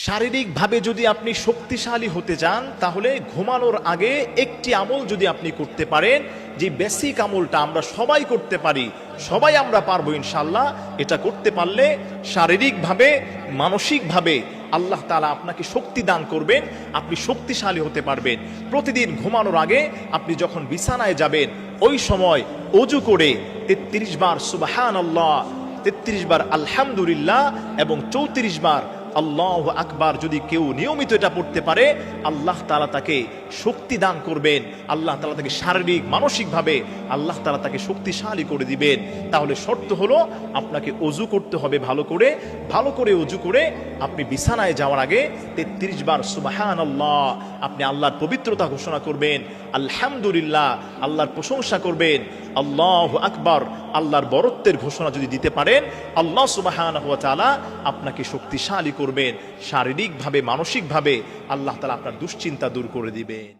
শারীরিকভাবে যদি আপনি শক্তিশালী হতে চান তাহলে ঘুমানোর আগে একটি আমল যদি আপনি করতে পারেন, যে বেসিক আমলটা আমরা সবাই করতে পারি, সবাই আমরা পারবো ইনশাল্লাহ, এটা করতে পারলে শারীরিকভাবে মানসিকভাবে আল্লাহ তাআলা আপনাকে শক্তি দান করবেন, আপনি শক্তিশালী হতে পারবেন। প্রতিদিন ঘুমানোর আগে আপনি যখন বিছানায় যাবেন ওই সময় ওযু করে 33 বার সুবহানাল্লাহ, 33 বার আলহামদুলিল্লাহ এবং 34 বার আল্লাহু আকবার যদি কেউ নিয়মিত এটা পড়তে পারে, আল্লাহ তাআলা তাকে শক্তি দান করবেন, আল্লাহ তাআলা তাকে শারীরিক মানসিকভাবে আল্লাহ তাআলা তাকে শক্তিশালী করে দিবেন। তাহলে শর্ত হলো আপনাকে ওযু করতে হবে ভালো করে ওযু করে আপনি বিছানায় যাওয়ার আগে 33 বার সুবহানাল্লাহ আপনি আল্লাহর পবিত্রতা ঘোষণা করবেন, আলহামদুলিল্লাহ আল্লাহর প্রশংসা করবেন, আল্লাহু আকবার আল্লাহর বরত্বের ঘোষণা যদি দিতে পারেন, আল্লাহ সুবহানাহু ওয়া তাআলা আপনাকে শক্তিশালী করবেন, শারীরিকভাবে মানসিকভাবে আল্লাহ তাআলা আপনার দুশ্চিন্তা দূর করে দিবেন।